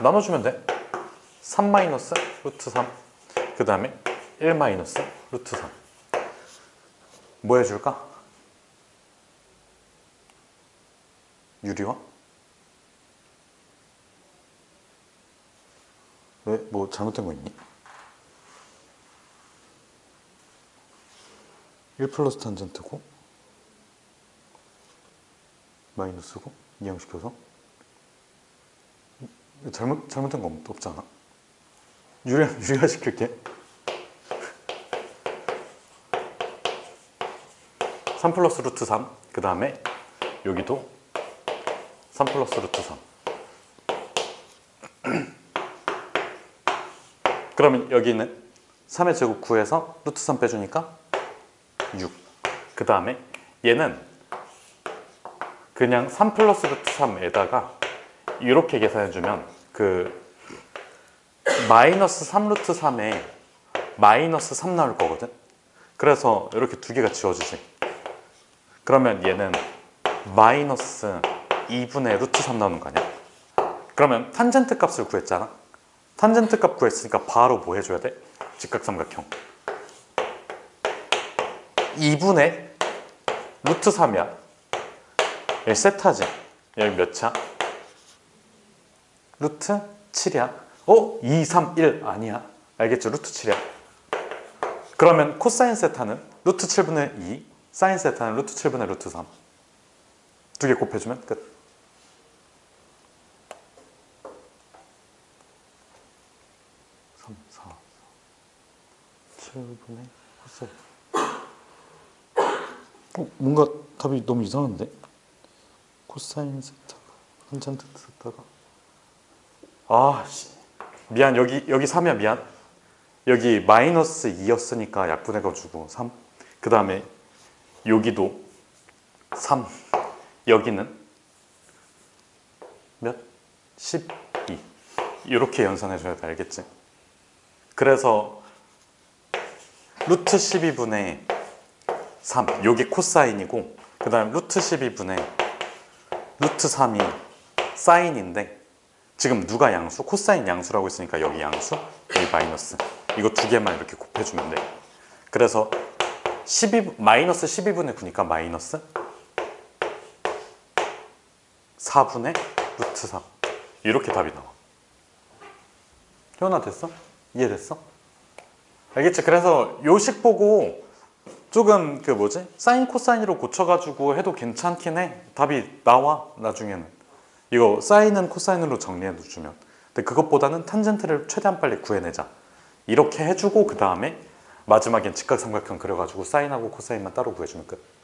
Speaker 1: 나눠주면 돼. 3 마이너스 루트 3 그 다음에 1 마이너스 루트 3 뭐 해줄까? 유리화? 왜? 뭐 잘못된 거 있니? 1 플러스 탄젠트고 마이너스고 이항시켜서 잘못된 거 없지 않아? 유리화 시킬게. 3 플러스 루트 3. 그 다음에 여기도 3 플러스 루트 3. 그러면 여기는 3의 제곱 9에서 루트 3 빼주니까 6. 그 다음에 얘는 그냥 3 플러스 루트 3에다가 이렇게 계산해주면 그 마이너스 3 루트 3에 마이너스 3 나올 거거든. 그래서 이렇게 두 개가 지워지지. 그러면 얘는 마이너스 2분의 루트 3 나오는 거 아니야? 그러면 탄젠트 값을 구했잖아. 탄젠트 값 구했으니까 바로 뭐 해줘야 돼? 직각삼각형 2분의 루트 3이야. 여기 세타지. 여기 몇 차? 루트 7이야. 2, 3, 1 아니야. 알겠죠? 루트 7이야. 그러면 코사인 세타는 루트 7분의 2, 사인 세타는 루트 7분의 루트 3. 두 개 곱해주면 끝. 3, 4, 7분의 코사인. 뭔가 답이 너무 이상한데? 코사인 세타가 탄젠트 세타가 미안. 여기 3이야. 미안. 여기 마이너스 2였으니까 약분해가지고 3. 그 다음에 여기도 3. 여기는 몇? 12. 이렇게 연산해줘야 돼. 알겠지? 그래서 루트 12분의 3. 여기 코사인이고 그 다음 루트 12분의 루트 3이 사인인데 지금 누가 양수? 코사인 양수라고 했으니까 여기 양수, 여기 마이너스. 이거 두 개만 이렇게 곱해주면 돼. 그래서 마이너스 12분의 9니까 마이너스 4분의 루트 3. 이렇게 답이 나와. 효연아 됐어? 이해됐어? 알겠지? 그래서 요식 보고 조금 사인 코사인으로 고쳐가지고 해도 괜찮긴 해. 답이 나와 나중에는. 이거 사인은 코사인으로 정리해 주면. 근데 그것보다는 탄젠트를 최대한 빨리 구해내자. 이렇게 해주고 그 다음에 마지막엔 직각삼각형 그려가지고 사인하고 코사인만 따로 구해주면 끝.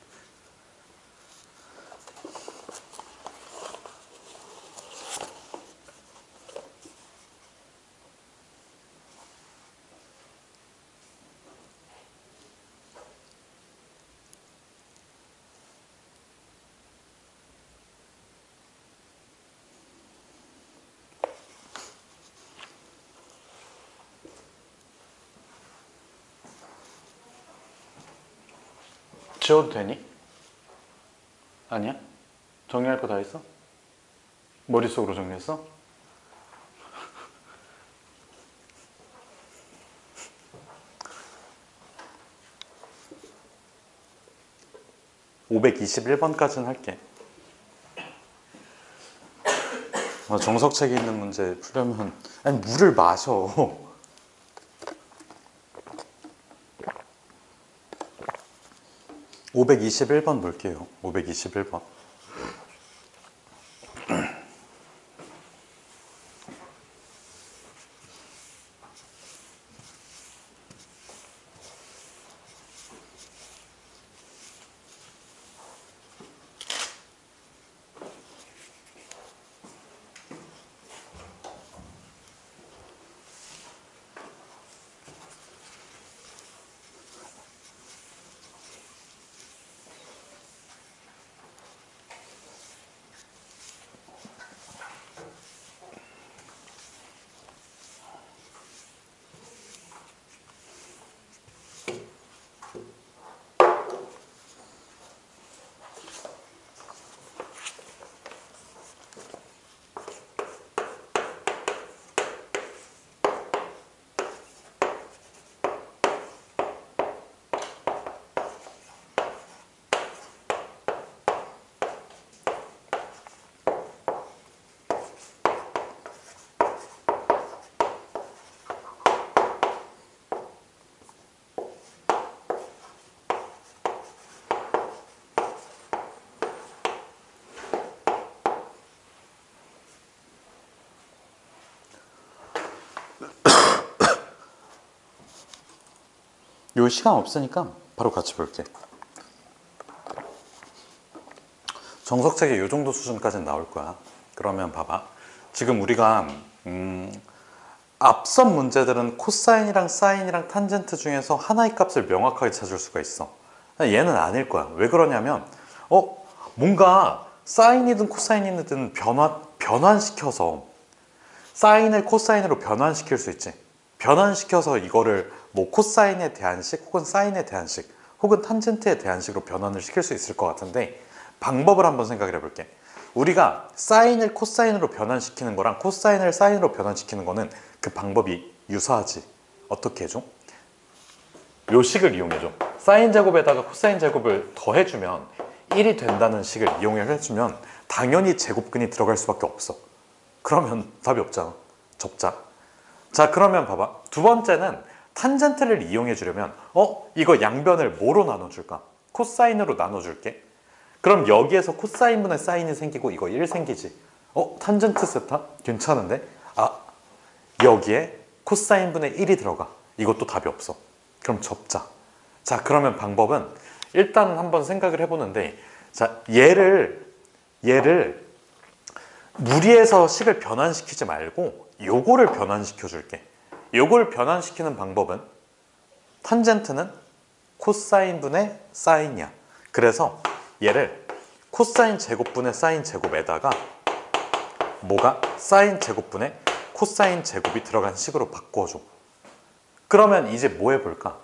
Speaker 1: 지워도 되니? 아니야? 정리할 거 다 했어? 머릿속으로 정리했어? (521번까지는) 할게. 정석책에 있는 문제 풀려면 아니 물을 마셔. 521번 볼게요. 521번. 요 시간 없으니까 바로 같이 볼게. 정석책에 요 정도 수준까지는 나올 거야. 그러면 봐봐. 지금 우리가 앞선 문제들은 코사인이랑 사인이랑 탄젠트 중에서 하나의 값을 명확하게 찾을 수가 있어. 얘는 아닐 거야. 왜 그러냐면 뭔가 사인이든 코사인이든 변환시켜서 사인을 코사인으로 변환시킬 수 있지. 변환시켜서 이거를 뭐 코사인에 대한 식 혹은 사인에 대한 식 혹은 탄젠트에 대한 식으로 변환을 시킬 수 있을 것 같은데 방법을 한번 생각을 해볼게. 우리가 사인을 코사인으로 변환시키는 거랑 코사인을 사인으로 변환시키는 거는 그 방법이 유사하지. 어떻게 해줘? 요 식을 이용해줘. 사인 제곱에다가 코사인 제곱을 더해주면 1이 된다는 식을 이용해주면 당연히 제곱근이 들어갈 수밖에 없어. 그러면 답이 없잖아. 접자. 자, 그러면 봐봐. 두 번째는 탄젠트를 이용해 주려면 이거 양변을 뭐로 나눠줄까? 코사인으로 나눠줄게. 그럼 여기에서 코사인분의 사인이 생기고 이거 1 생기지. 탄젠트 세타? 괜찮은데? 여기에 코사인분의 1이 들어가. 이것도 답이 없어. 그럼 접자. 자, 그러면 방법은 일단 한번 생각을 해보는데, 자, 얘를 무리해서 식을 변환시키지 말고 요거를 변환시켜 줄게. 요걸 변환시키는 방법은 탄젠트는 코사인분의 사인이야. 그래서 얘를 코사인 제곱분의 사인 제곱에다가 뭐가 사인 제곱분의 코사인 제곱이 들어간 식으로 바꿔줘. 그러면 이제 뭐 해볼까?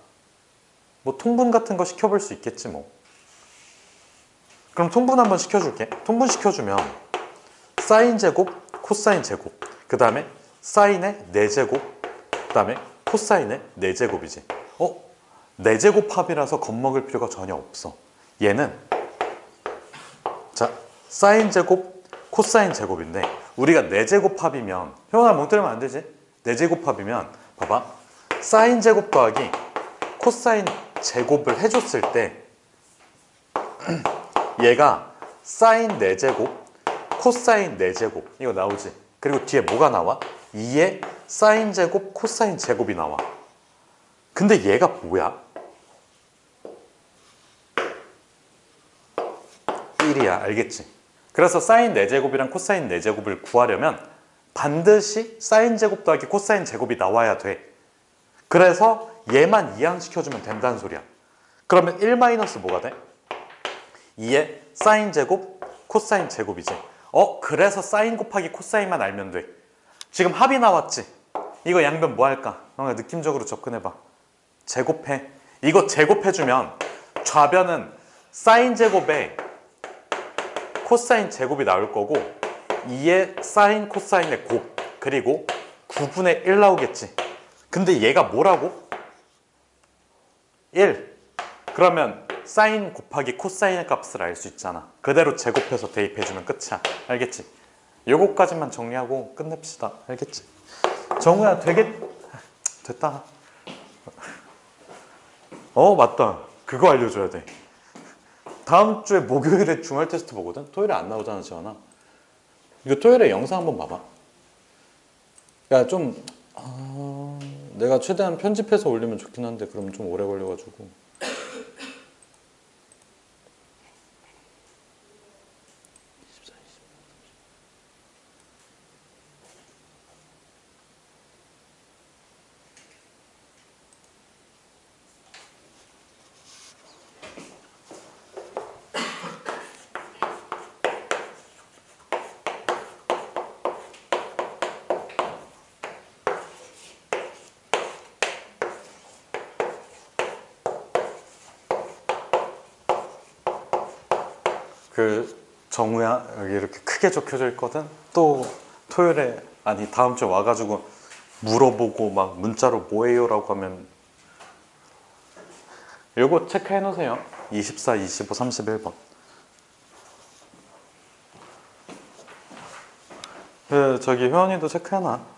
Speaker 1: 뭐 통분 같은 거 시켜볼 수 있겠지 뭐. 그럼 통분 한번 시켜줄게. 통분 시켜주면 사인 제곱, 코사인 제곱, 그 다음에 사인의 4제곱, 그 다음에 코사인의 4제곱이지. 4제곱 합이라서 겁먹을 필요가 전혀 없어. 얘는 자, 사인 제곱, 코사인 제곱인데 우리가 4제곱 합이면 효원아 멍 때리면 안 되지? 4제곱 합이면 봐봐. 사인 제곱 더하기 코사인 제곱을 해줬을 때 얘가 사인 4제곱, 코사인 4제곱 이거 나오지? 그리고 뒤에 뭐가 나와? 2의 사인 제곱, 코사인 제곱이 나와. 근데 얘가 뭐야? 1이야. 알겠지? 그래서 사인 4제곱이랑 코사인 4제곱을 구하려면 반드시 사인 제곱 더하기 코사인 제곱이 나와야 돼. 그래서 얘만 이항시켜주면 된다는 소리야. 그러면 1 마이너스 뭐가 돼? 2의 사인 제곱, 코사인 제곱이지. 그래서 사인 곱하기 코사인만 알면 돼. 지금 합이 나왔지? 이거 양변 뭐 할까? 느낌적으로 접근해봐. 제곱해. 이거 제곱해주면 좌변은 사인 제곱에 코사인 제곱이 나올 거고 2의 사인 코사인의 곱 그리고 9분의 1 나오겠지. 근데 얘가 뭐라고? 1. 그러면 사인 곱하기 코사인의 값을 알 수 있잖아. 그대로 제곱해서 대입해주면 끝이야. 알겠지? 요거까지만 정리하고 끝냅시다. 알겠지? 정우야 됐다. 맞다. 그거 알려줘야 돼. 다음 주에 목요일에 주말 테스트 보거든? 토요일에 안 나오잖아, 지원아. 이거 토요일에 영상 한번 봐봐. 야, 내가 최대한 편집해서 올리면 좋긴 한데, 그럼 좀 오래 걸려가지고. 정우야 여기 이렇게 크게 적혀져 있거든. 또 토요일에 아니 다음 주에 와가지고 물어보고 막 문자로 뭐해요 라고 하면 요거 체크해 놓으세요. 24, 25, 31번. 저기 효원이도 체크해놔.